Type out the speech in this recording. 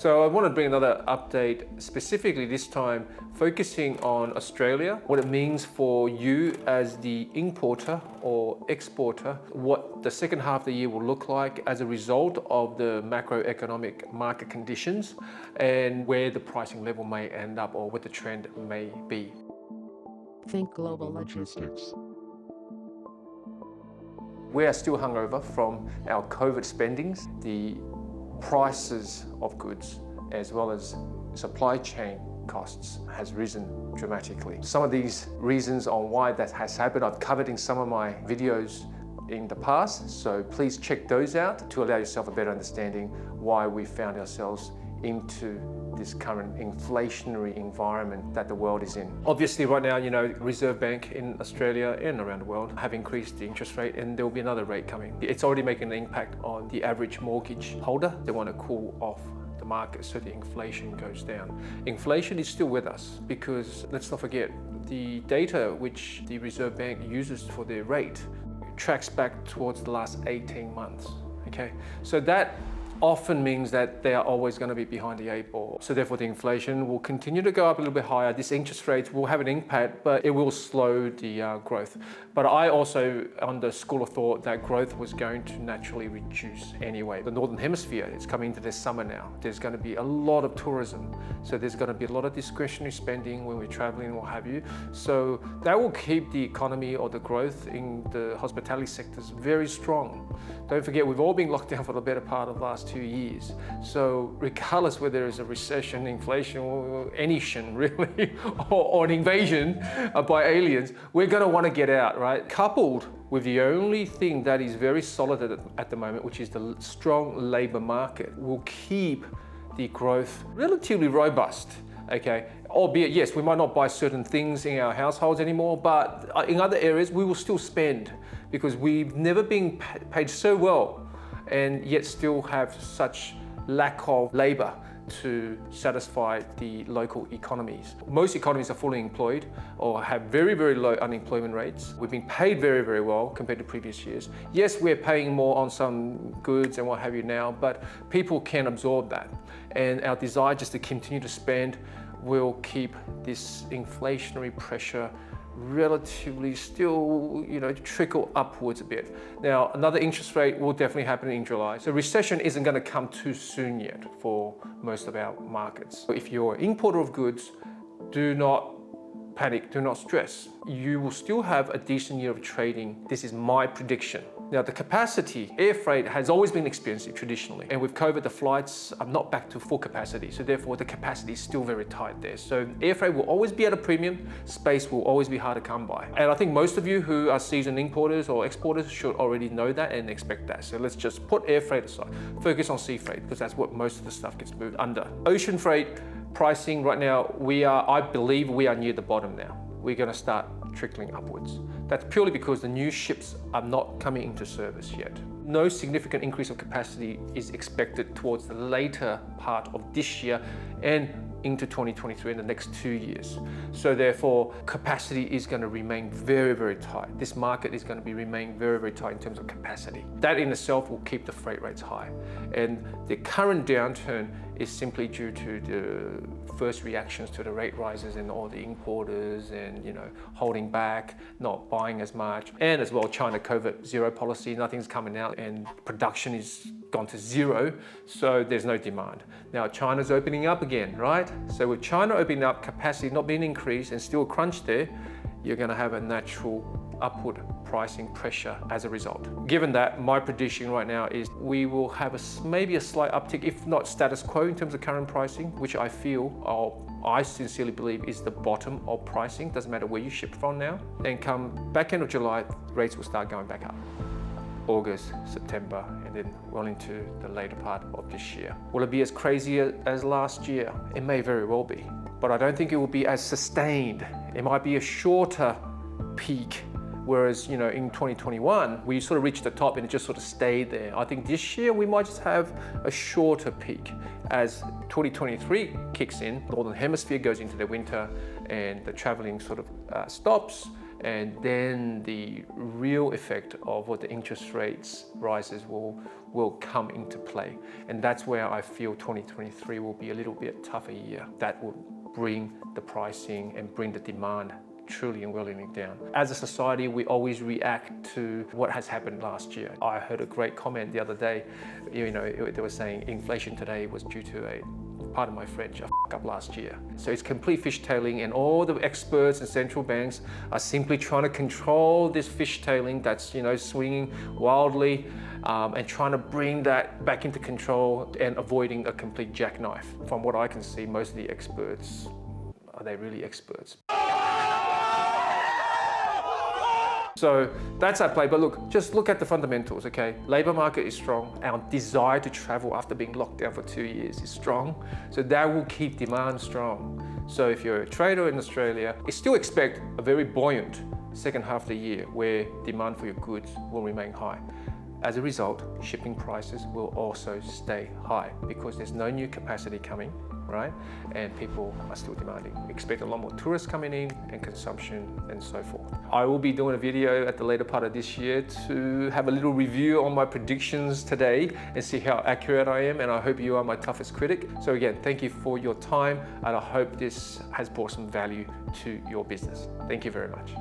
So I want to bring another update, specifically this time focusing on Australia, what it means for you as the importer or exporter, what the second half of the year will look like as a result of the macroeconomic market conditions, and where the pricing level may end up or what the trend may be. Think global logistics. We are still hungover from our COVID spendings. The prices of goods as well as supply chain costs has risen dramatically. Some of these reasons on why that has happened I've covered in some of my videos in the past, so please check those out to allow yourself a better understanding why we found ourselves into this current inflationary environment that the world is in. Obviously right now, Reserve Bank in Australia and around the world have increased the interest rate, and there will be another rate coming. It's already making an impact on the average mortgage holder. They want to cool off the market so the inflation goes down. Inflation is still with us because let's not forget, the data which the Reserve Bank uses for their rate tracks back towards the last 18 months. Okay, so that often means that they are always going to be behind the eight ball. So therefore the inflation will continue to go up a little bit higher. This interest rates will have an impact, but it will slow the growth. But I also, on the school of thought that growth was going to naturally reduce anyway. The Northern Hemisphere is coming into this summer now. There's going to be a lot of tourism. So there's going to be a lot of discretionary spending when we're traveling and what have you. So that will keep the economy or the growth in the hospitality sectors very strong. Don't forget, we've all been locked down for the better part of the last 2 years. So regardless whether there is a recession, inflation, or any really, or an invasion by aliens, we're going to want to get out, right? Coupled with the only thing that is very solid at the moment, which is the strong labor market, will keep the growth relatively robust. Okay, albeit yes, we might not buy certain things in our households anymore, but in other areas we will still spend because we've never been paid so well and yet still have such lack of labor to satisfy the local economies. Most economies are fully employed or have very, very low unemployment rates. We've been paid very, very well compared to previous years. Yes, we're paying more on some goods and what have you now, but people can absorb that. And our desire just to continue to spend will keep this inflationary pressure relatively still, trickle upwards a bit. Now, another interest rate will definitely happen in July. So recession isn't going to come too soon yet for most of our markets. If you're an importer of goods, do not panic, do not stress. You will still have a decent year of trading. This is my prediction. Now, the capacity, air freight has always been expensive traditionally. And with COVID, the flights are not back to full capacity. So therefore, the capacity is still very tight there. So air freight will always be at a premium. Space will always be hard to come by. And I think most of you who are seasoned importers or exporters should already know that and expect that. So let's just put air freight aside. Focus on sea freight because that's what most of the stuff gets moved under. Ocean freight pricing right now, I believe we are near the bottom now. We're going to start trickling upwards. That's purely because the new ships are not coming into service yet. No significant increase of capacity is expected towards the later part of this year and into 2023 in the next 2 years. So therefore, capacity is going to remain very, very tight. This market is going to remain very, very tight in terms of capacity. That in itself will keep the freight rates high. And the current downturn is simply due to the first reactions to the rate rises and all the importers and holding back, not buying as much, and as well China COVID zero policy, nothing's coming out and production is gone to zero, so there's no demand. Now China's opening up again, right? So with China opening up, capacity not being increased and still a crunch there, you're going to have a natural upward pricing pressure as a result. Given that, my prediction right now is we will have maybe a slight uptick, if not status quo in terms of current pricing, which I feel, I sincerely believe is the bottom of pricing. Doesn't matter where you ship from now. Then come back end of July, rates will start going back up. August, September, and then well into the later part of this year. Will it be as crazy as last year? It may very well be, but I don't think it will be as sustained. It might be a shorter peak, whereas in 2021 we sort of reached the top and it just sort of stayed there. I think this year we might just have a shorter peak as 2023 kicks in, Northern Hemisphere goes into the winter and the traveling sort of stops, And then the real effect of what the interest rates rises will come into play. And that's where I feel 2023 will be a little bit tougher year. That will bring the pricing and bring the demand truly and willingly down. As a society, we always react to what has happened last year. I heard a great comment the other day, they were saying inflation today was due to pardon my French, a up last year. So it's complete fishtailing, and all the experts and central banks are simply trying to control this fishtailing that's swinging wildly and trying to bring that back into control and avoiding a complete jackknife. From what I can see, most of the experts, are they really experts? So that's at play, but look, just look at the fundamentals, okay? Labor market is strong. Our desire to travel after being locked down for 2 years is strong. So that will keep demand strong. So if you're a trader in Australia, still expect a very buoyant second half of the year where demand for your goods will remain high. As a result, shipping prices will also stay high because there's no new capacity coming, right? And people are still demanding. Expect a lot more tourists coming in and consumption and so forth. I will be doing a video at the later part of this year to have a little review on my predictions today and see how accurate I am, and I hope you are my toughest critic. So again, thank you for your time, and I hope this has brought some value to your business. Thank you very much.